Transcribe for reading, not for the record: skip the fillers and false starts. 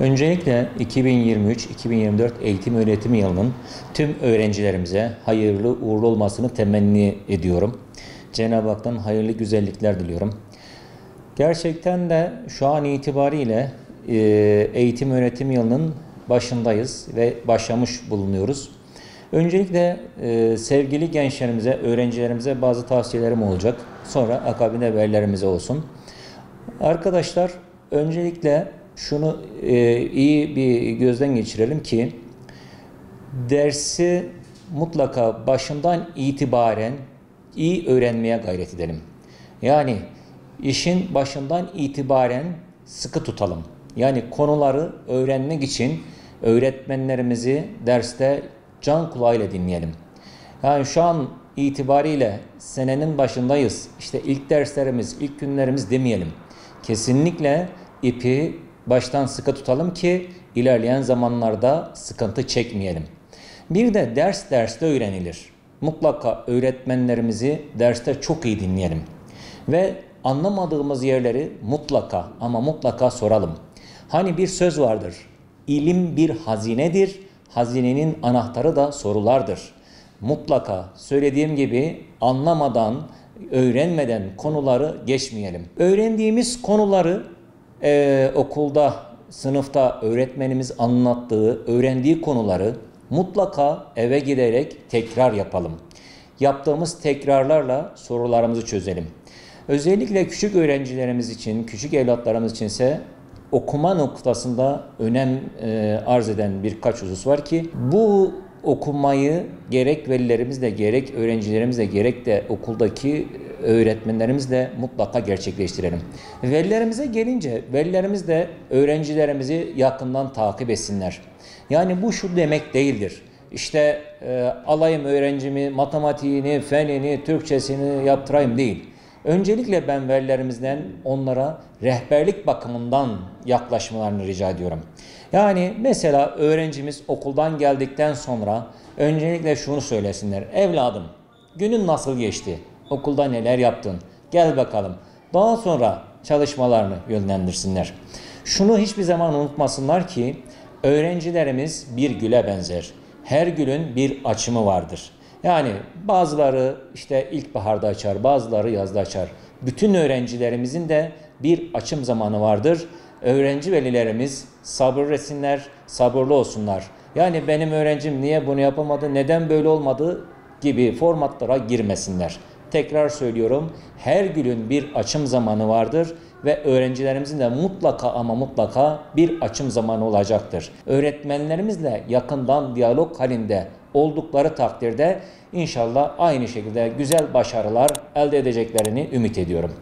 Öncelikle 2023-2024 eğitim öğretim yılının tüm öğrencilerimize hayırlı uğurlu olmasını temenni ediyorum. Cenab-ı Hak'tan hayırlı güzellikler diliyorum. Gerçekten de şu an itibariyle eğitim öğretim yılının başındayız ve başlamış bulunuyoruz. Öncelikle sevgili gençlerimize, öğrencilerimize bazı tavsiyelerim olacak. Sonra akabinde velilerimize olsun. Arkadaşlar, öncelikle şunu iyi bir gözden geçirelim ki dersi mutlaka başından itibaren iyi öğrenmeye gayret edelim. Yani işin başından itibaren sıkı tutalım. Yani konuları öğrenmek için öğretmenlerimizi derste can kulağıyla dinleyelim. Yani şu an itibariyle senenin başındayız. İşte ilk derslerimiz, ilk günlerimiz demeyelim. Kesinlikle ipi baştan sıkı tutalım ki ilerleyen zamanlarda sıkıntı çekmeyelim. Bir de ders derste öğrenilir. Mutlaka öğretmenlerimizi derste çok iyi dinleyelim. Ve anlamadığımız yerleri mutlaka ama mutlaka soralım. Hani bir söz vardır. İlim bir hazinedir. Hazinenin anahtarı da sorulardır. Mutlaka söylediğim gibi anlamadan, öğrenmeden konuları geçmeyelim. Öğrendiğimiz konuları okulda, sınıfta öğretmenimiz anlattığı, öğrendiği konuları mutlaka eve giderek tekrar yapalım. Yaptığımız tekrarlarla sorularımızı çözelim. Özellikle küçük öğrencilerimiz için, küçük evlatlarımız içinse okuma noktasında önem arz eden birkaç husus var ki bu okumayı gerek velilerimizle, gerek öğrencilerimizle, gerek de okuldaki öğretmenlerimizle mutlaka gerçekleştirelim. Velilerimize gelince, velilerimiz de öğrencilerimizi yakından takip etsinler. Yani bu şu demek değildir. İşte alayım öğrencimi, matematiğini, fenini, Türkçesini yaptırayım değil. Öncelikle ben velilerimizden onlara rehberlik bakımından yaklaşmalarını rica ediyorum. Yani mesela öğrencimiz okuldan geldikten sonra öncelikle şunu söylesinler. Evladım, günün nasıl geçti? Okulda neler yaptın? Gel bakalım. Daha sonra çalışmalarını yönlendirsinler. Şunu hiçbir zaman unutmasınlar ki öğrencilerimiz bir güle benzer. Her gülün bir açımı vardır. Yani bazıları işte ilkbaharda açar, bazıları yazda açar. Bütün öğrencilerimizin de bir açım zamanı vardır. Öğrenci velilerimiz sabır etsinler, sabırlı olsunlar. Yani benim öğrencim niye bunu yapamadı, neden böyle olmadı gibi formatlara girmesinler. Tekrar söylüyorum, her gülün bir açım zamanı vardır ve öğrencilerimizin de mutlaka ama mutlaka bir açım zamanı olacaktır. Öğretmenlerimizle yakından diyalog halinde oldukları takdirde inşallah aynı şekilde güzel başarılar elde edeceklerini ümit ediyorum.